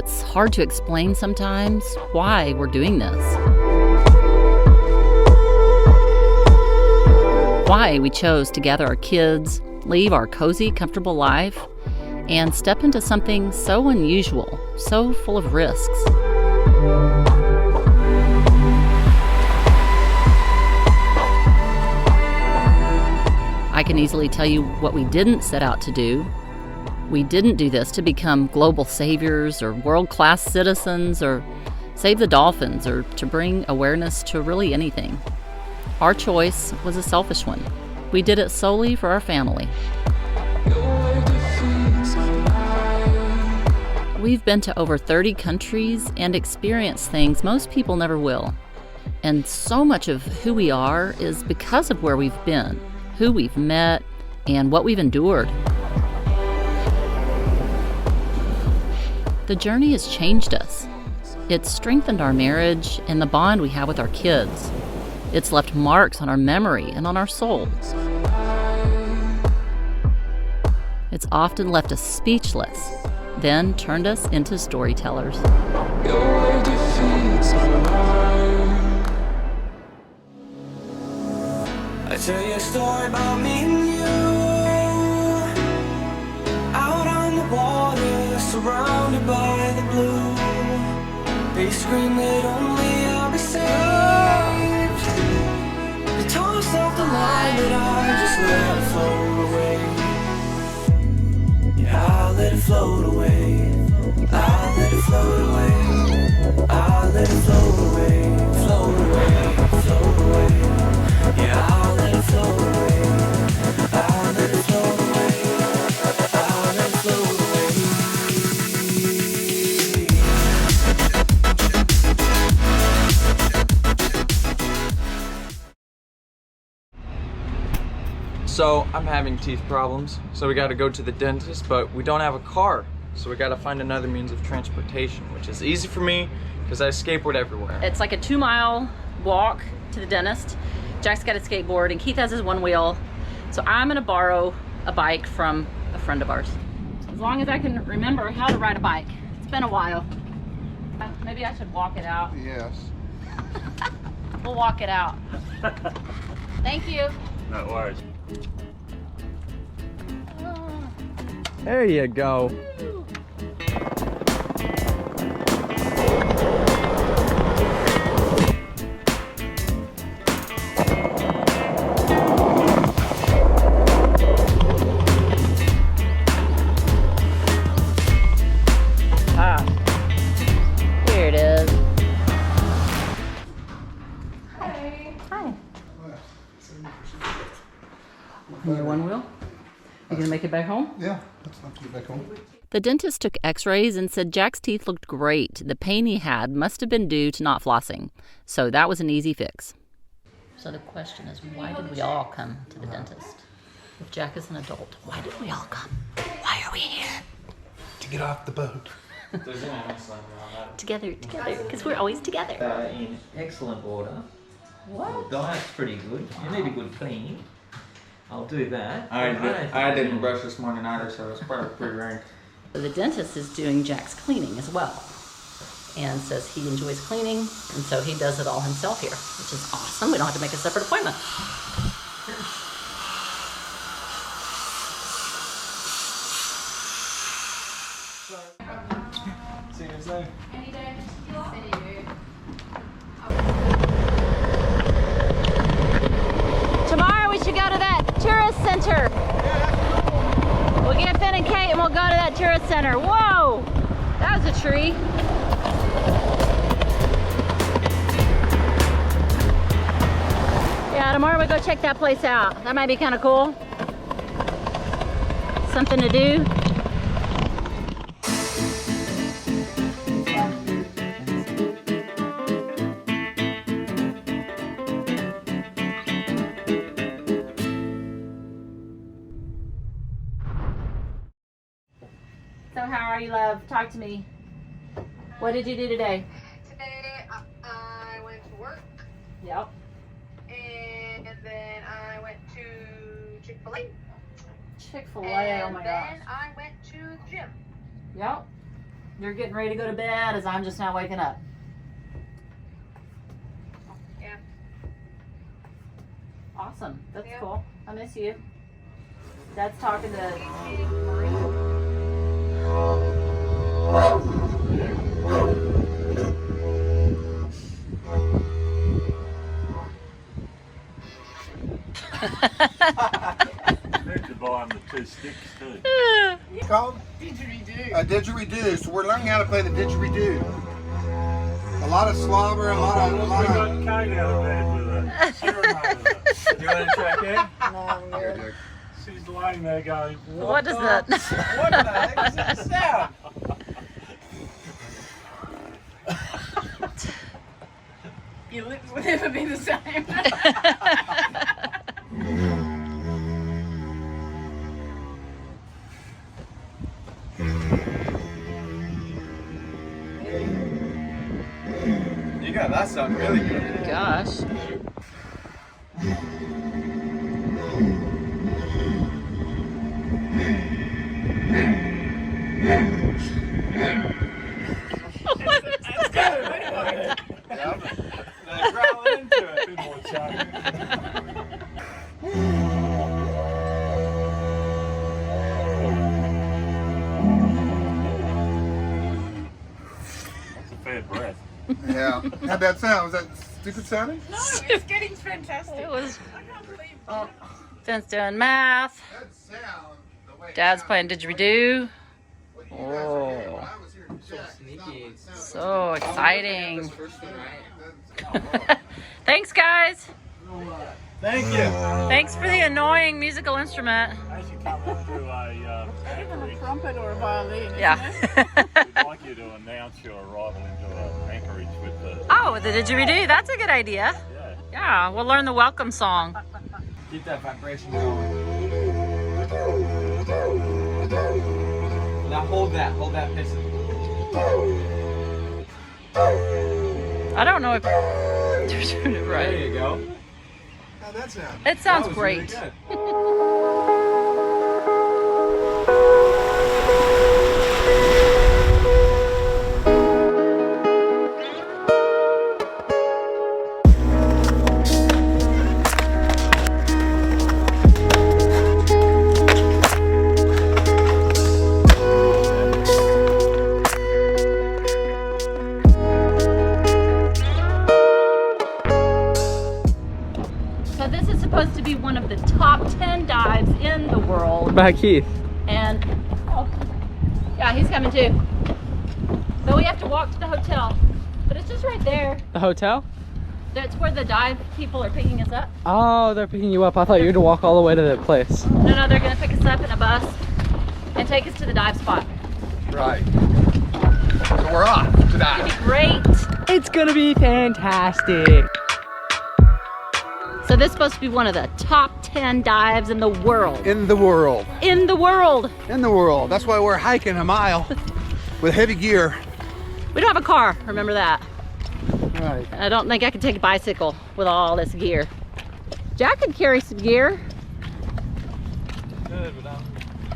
it's hard to explain sometimes why we're doing this. Why we chose to gather our kids, leave our cozy, comfortable life, and step into something so unusual, so full of risks. I can easily tell you what we didn't set out to do. We didn't do this to become global saviors or world-class citizens or save the dolphins or to bring awareness to really anything. Our choice was a selfish one. We did it solely for our family. We've been to over 30 countries and experienced things most people never will. And so much of who we are is because of where we've been, who we've met, and what we've endured. The journey has changed us. It's strengthened our marriage and the bond we have with our kids. It's left marks on our memory and on our soul. It's often left us speechless, then turned us into storytellers. I tell you a story about me and you, out on the water, surrounded by the blue. They scream that only I'll be saved. They toss off the line that I just let it float away. Yeah, I'll let it float away. I'll let it float away. I'll let it float away. Float away, float away. Yeah, I'll let it float away. I'll let it float away. I'll let it float away. So I'm having teeth problems, so we gotta go to the dentist, but we don't have a car. So we gotta find another means of transportation, which is easy for me because I skateboard everywhere. It's like a 2-mile walk to the dentist. Jack's got a skateboard and Keith has his one wheel. So I'm gonna borrow a bike from a friend of ours. As long as I can remember how to ride a bike. It's been a while. Maybe I should walk it out. Yes. We'll walk it out. Thank you. No worries. There you go. Here it is. Hi. Your one wheel? You gonna make it back home? Yeah, that's enough to get back home. The dentist took x-rays and said Jack's teeth looked great. The pain he had must have been due to not flossing. So that was an easy fix. So the question is, why did we all come to the dentist? If Jack is an adult, why did we all come? Why are we here? To get off the boat. There's an excellent Together, because we're always together. In excellent order. What? Diet's pretty good. You need a good cleaning. I'll do that. I didn't brush this morning either, so it's probably pretty rank. The dentist is doing Jack's cleaning as well, and says he enjoys cleaning, and so he does it all himself here, which is awesome. We don't have to make a separate appointment. See you soon. Tomorrow we should go to that tourist center. We'll get Finn and Kate and we'll go to that tourist center. Whoa! That was a tree. Yeah, tomorrow we go check that place out. That might be kind of cool. Something to do. So how are you, love? Talk to me. What did you do today? Today I went to work. Yep. And then I went to Chick-fil-A. Chick-fil-A, oh And my then gosh. I went to the gym. Yep. You're getting ready to go to bed as I'm just now waking up. Yeah. Awesome. That's Yeah. cool. I miss you. Dad's talking to Marie. Need to buy him the 2 sticks too. It's called? Didgeridoo. Didgeridoo. So we're learning how to play the didgeridoo. A lot of slobber, a lot We of. got Kate out of bed with a serenade with us. Do you want to try Kate? Here, Dick. She's laying there going, What is that? What the heck is that sound? Your lips will never be the same. You got that sound really good. Gosh. Growl into it. a bit more chug. That's a fair breath. Yeah. How'd that sound? Was that stupid sounding? No, it's getting fantastic. It was. I can't believe Oh, Finn's doing math. That sound. The way it Dad's sounded. playing didgeridoo. What you guys are hearing when I was here in Jack, sneaky. it's not what it So exciting. First one, right? Thanks, guys. Thank you. Thanks for the annoying musical instrument. As you come into a anchorage, trumpet or a violin. Yeah. we'd like you to announce your arrival into an anchorage with the. Oh, with the didgeridoo. That's a good idea. Yeah. Yeah, we'll learn the welcome song. Keep that vibration going. Now hold that piston. I don't know if you're doing it There right. you go. How'd that sound? It sounds That was really great. good. So this is supposed to be one of the top 10 dives in the world. About Keith. And, oh, yeah, he's coming too. But we have to walk to the hotel. But it's just right there. The hotel? That's where the dive people are picking us up. Oh, they're picking you up. I thought you had to walk all the way to that place. No, they're gonna pick us up in a bus and take us to the dive spot. Right. So we're off to It'd be that. great. It's gonna be fantastic. So this is supposed to be one of the top 10 dives in the world. In the world. In the world. In the world. That's why we're hiking a mile with heavy gear. We don't have a car, remember that. Right. I don't think I could take a bicycle with all this gear. Jack could carry some gear.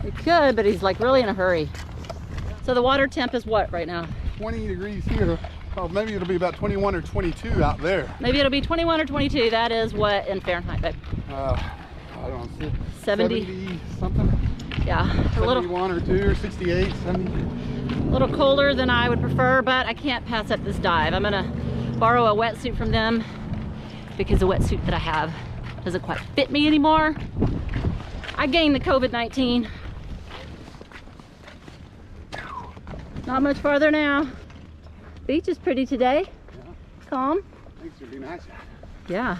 He could, but he's like really in a hurry. So the water temp is what right now? 20 degrees here. Oh, maybe it'll be about 21 or 22 out there. Maybe it'll be 21 or 22. That is what in Fahrenheit, babe? I don't know. 70. Something. Yeah, a little 71 or 2 or 68, 70. little colder than I would prefer, but I can't pass up this dive. I'm gonna borrow a wetsuit from them because the wetsuit that I have doesn't quite fit me anymore. I gained the COVID-19. Not much farther now. Beach is pretty today. Calm. Thanks, it'd be nice. Yeah.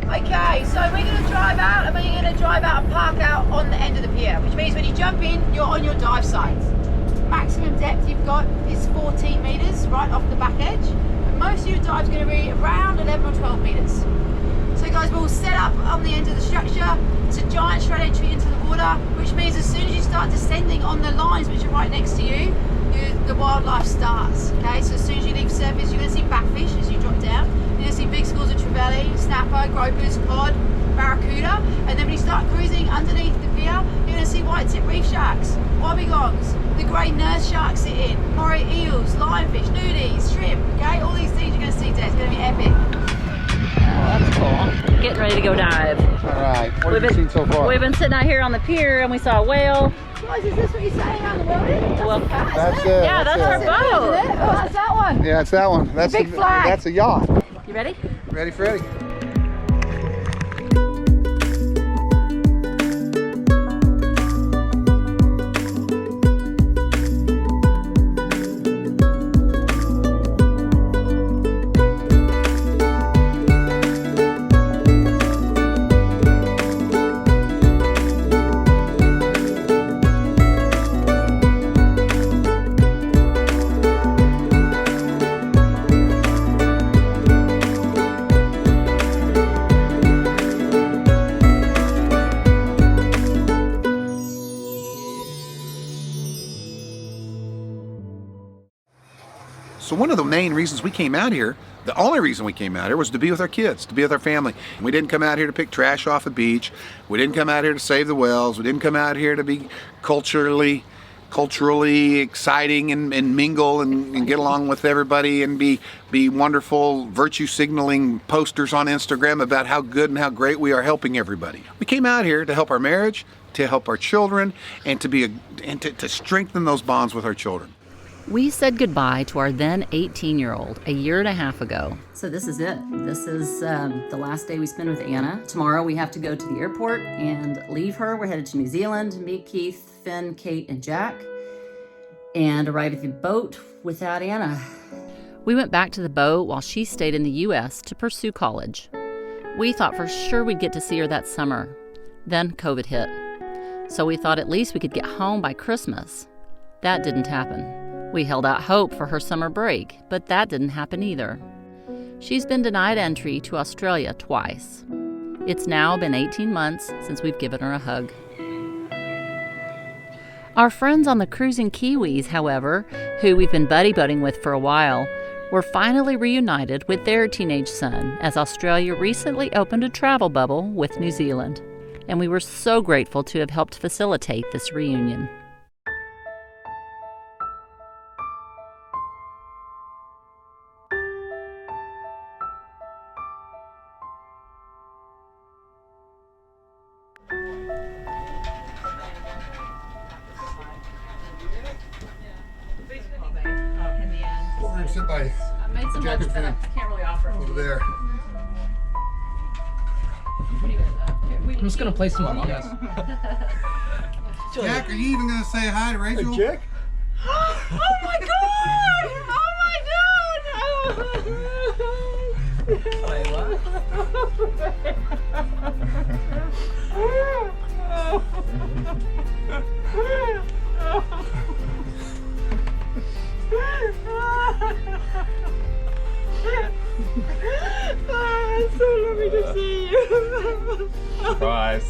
Okay, so we're going to drive out and we're going to drive out and park out on the end of the pier, which means when you jump in, you're on your dive site. Maximum depth you've got is 14 metres right off the back edge. And most of your dive's going to be around 11 or 12 metres. So guys, we'll set up on the end of the structure. It's a giant straight entry into the water. water, which means as soon as you start descending on the lines which are right next to you, the wildlife starts. Okay, so as soon as you leave surface, you're going to see backfish as you drop down. You're going to see big schools of trevally, snapper, gropers, cod, barracuda, and then when you start cruising underneath the pier, you're going to see white-tip reef sharks, wobbegongs, the grey nurse sharks sit in, moray eels, lionfish, nudies, shrimp. Okay, all these things you're going to see today. It's going to be epic. That's cool. Getting ready to go dive. All right. What have you seen so far? We've been sitting out here on the pier and we saw a whale. Guys, is this what you're saying around the world? Well, That's it. yeah, that's our boat. Isn't it? Oh, that's that one. Yeah, it's that one. That's Big flag. That's a yacht. You ready? Ready, Freddie? So one of the main reasons we came out here, the only reason we came out here, was to be with our kids, to be with our family. We didn't come out here to pick trash off a beach. We didn't come out here to save the whales. We didn't come out here to be culturally exciting and mingle and get along with everybody and be wonderful virtue signaling posters on Instagram about how good and how great we are helping everybody. We came out here to help our marriage, to help our children, and to strengthen those bonds with our children. We said goodbye to our then 18-year-old a year and a half ago. So this is it. This is the last day we spend with Anna. Tomorrow we have to go to the airport and leave her. We're headed to New Zealand to meet Keith, Finn, Kate, and Jack, and arrive at the boat without Anna. We went back to the boat while she stayed in the U.S. to pursue college. We thought for sure we'd get to see her that summer. Then COVID hit. So we thought at least we could get home by Christmas. That didn't happen. We held out hope for her summer break, but that didn't happen either. She's been denied entry to Australia twice. It's now been 18 months since we've given her a hug. Our friends on the Cruising Kiwis, however, who we've been buddy-boating with for a while, were finally reunited with their teenage son as Australia recently opened a travel bubble with New Zealand. And we were so grateful to have helped facilitate this reunion. Sit by I made some Jack lunch, and but I Finn. can't really offer it to over you. there. I'm just gonna play some Among Us. Jack, are you even gonna say hi to Rachel? Hey, Jack. Oh my god! Oh my god! It's so lovely to see you. Surprise.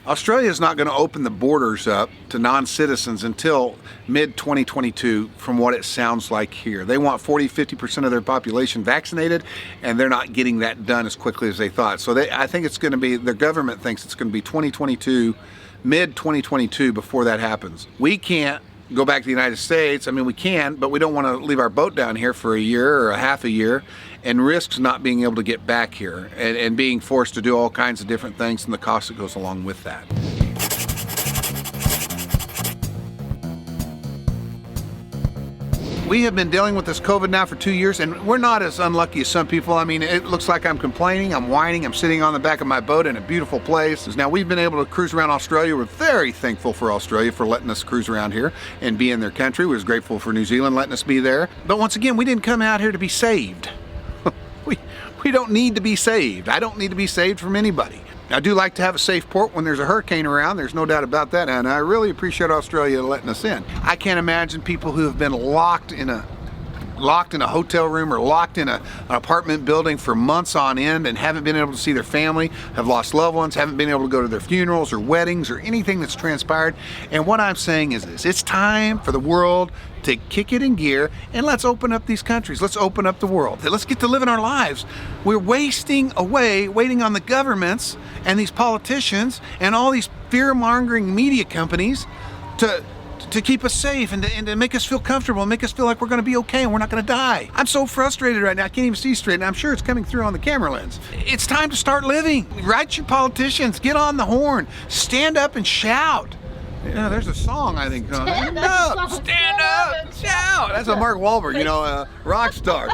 Australia is not going to open the borders up to non-citizens until mid-2022 from what it sounds like here. They want 40-50% of their population vaccinated, and they're not getting that done as quickly as they thought. So I think it's going to be, their government thinks it's going to be 2022, mid-2022 before that happens. We can't go back to the United States. I mean, we can, but we don't want to leave our boat down here for a year or a half a year and risks not being able to get back here and being forced to do all kinds of different things and the cost that goes along with that. We have been dealing with this COVID now for 2 years, and we're not as unlucky as some people. I mean, it looks like I'm complaining, I'm whining, I'm sitting on the back of my boat in a beautiful place. Now, we've been able to cruise around Australia. We're very thankful for Australia for letting us cruise around here and be in their country. We're grateful for New Zealand letting us be there. But once again, we didn't come out here to be saved. We don't need to be saved. I don't need to be saved from anybody. I do like to have a safe port when there's a hurricane around. There's no doubt about that, and I really appreciate Australia letting us in. I can't imagine people who have been locked in a locked in a hotel room or locked in an apartment building for months on end and haven't been able to see their family, have lost loved ones, haven't been able to go to their funerals or weddings or anything that's transpired. And what I'm saying is this: it's time for the world to kick it in gear and let's open up these countries. Let's open up the world. Let's get to living our lives. We're wasting away waiting on the governments and these politicians and all these fear-mongering media companies to keep us safe and to make us feel comfortable and make us feel like we're going to be okay and we're not going to die. I'm so frustrated right now. I can't even see straight, and I'm sure it's coming through on the camera lens. It's time to start living. Write your politicians. Get on the horn. Stand up and shout. Yeah, there's a song I think. Stand up, shout. That's a Mark Wahlberg, you know, rock star.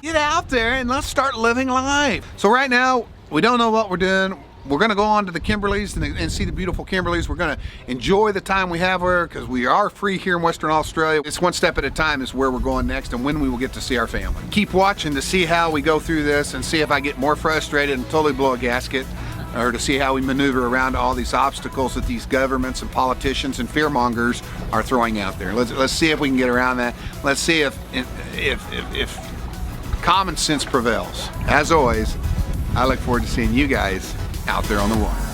Get out there and let's start living life. So right now, we don't know what we're doing. We're gonna go on to the Kimberleys and see the beautiful Kimberleys. We're gonna enjoy the time we have here because we are free here in Western Australia. It's one step at a time is where we're going next and when we will get to see our family. Keep watching to see how we go through this and see if I get more frustrated and totally blow a gasket, or to see how we maneuver around all these obstacles that these governments and politicians and fearmongers are throwing out there. Let's see if we can get around that. Let's see if common sense prevails. As always, I look forward to seeing you guys out there on the water.